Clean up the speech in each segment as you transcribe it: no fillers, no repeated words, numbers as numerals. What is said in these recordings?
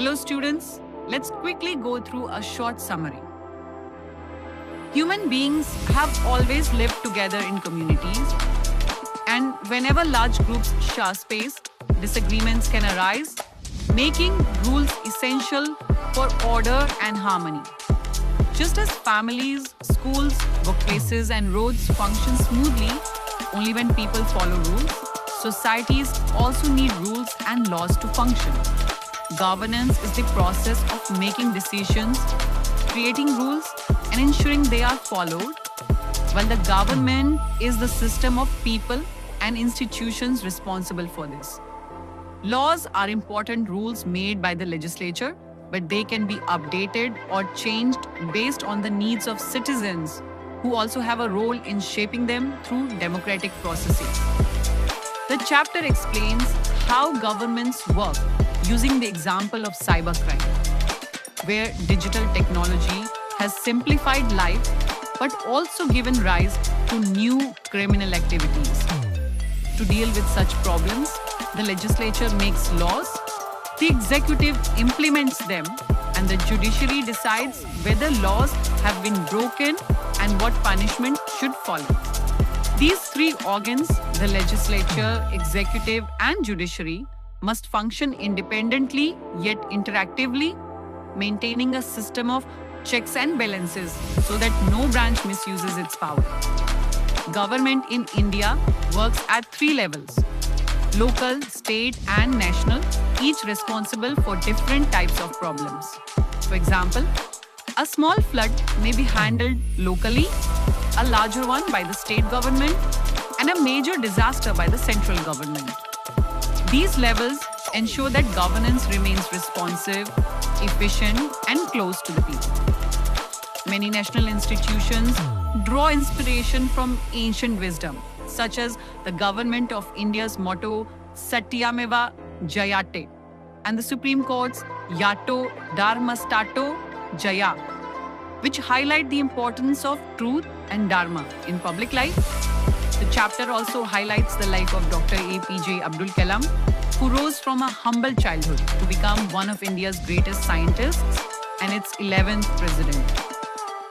Hello students, let's quickly go through a short summary. Human beings have always lived together in communities, and whenever large groups share space, disagreements can arise, making rules essential for order and harmony. Just as families, schools, workplaces, and roads function smoothly only when people follow rules, societies also need rules and laws to function. Governance is the process of making decisions, creating rules, and ensuring they are followed, while the government is the system of people and institutions responsible for this. Laws are important rules made by the legislature, but they can be updated or changed based on the needs of citizens who also have a role in shaping them through democratic processes. The chapter explains how governments work using the example of cybercrime, where digital technology has simplified life but also given rise to new criminal activities. To deal with such problems, the legislature makes laws, the executive implements them, and the judiciary decides whether laws have been broken and what punishment should follow. These three organs, the legislature, executive, and judiciary, must function independently yet interactively, maintaining a system of checks and balances so that no branch misuses its power. Government in India works at three levels: local, state, and national, each responsible for different types of problems. For example, a small flood may be handled locally, a larger one by the state government, and a major disaster by the central government. These levels ensure that governance remains responsive, efficient, and close to the people. Many national institutions draw inspiration from ancient wisdom, such as the Government of India's motto Satyameva Jayate and the Supreme Court's Yato Dharmastato Jaya, which highlight the importance of truth and dharma in public life. The chapter also highlights the life of Dr. APJ Abdul Kalam, who rose from a humble childhood to become one of India's greatest scientists and its 11th president.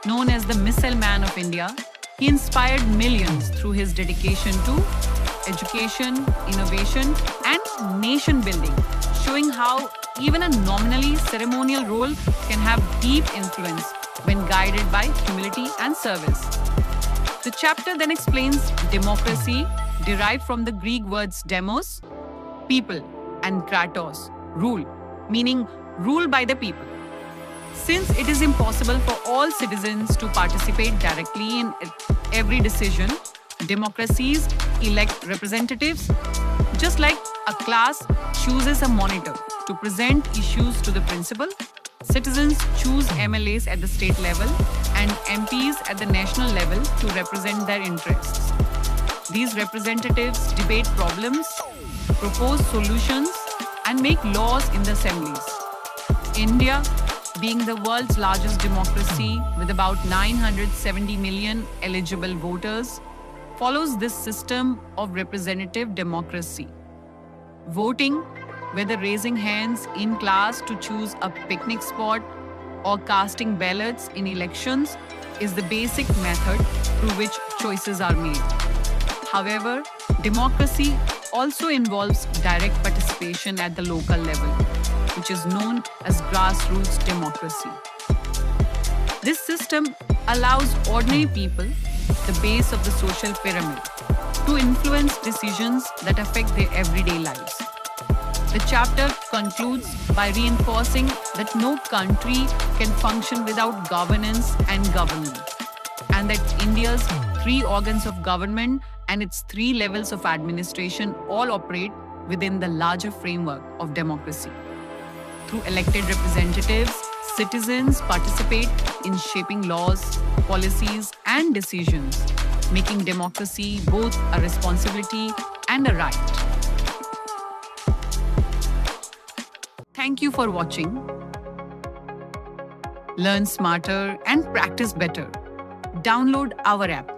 Known as the Missile Man of India, he inspired millions through his dedication to education, innovation, and nation building, showing how even a nominally ceremonial role can have deep influence when guided by humility and service. The chapter then explains democracy, derived from the Greek words demos, people, and kratos, rule, meaning rule by the people. Since it is impossible for all citizens to participate directly in every decision, democracies elect representatives, just like a class chooses a monitor to present issues to the principal. Citizens choose MLAs at the state level and MPs at the national level to represent their interests. These representatives debate problems, propose solutions, and make laws in the assemblies. India, being the world's largest democracy with about 970 million eligible voters, follows this system of representative democracy. Voting, whether raising hands in class to choose a picnic spot or casting ballots in elections, is the basic method through which choices are made. However, democracy also involves direct participation at the local level, which is known as grassroots democracy. This system allows ordinary people, the base of the social pyramid, to influence decisions that affect their everyday lives. The chapter concludes by reinforcing that no country can function without governance and government, and that India's three organs of government and its three levels of administration all operate within the larger framework of democracy. Through elected representatives, citizens participate in shaping laws, policies, and decisions, making democracy both a responsibility and a right. Thank you for watching. Learn smarter and practice better. Download our app.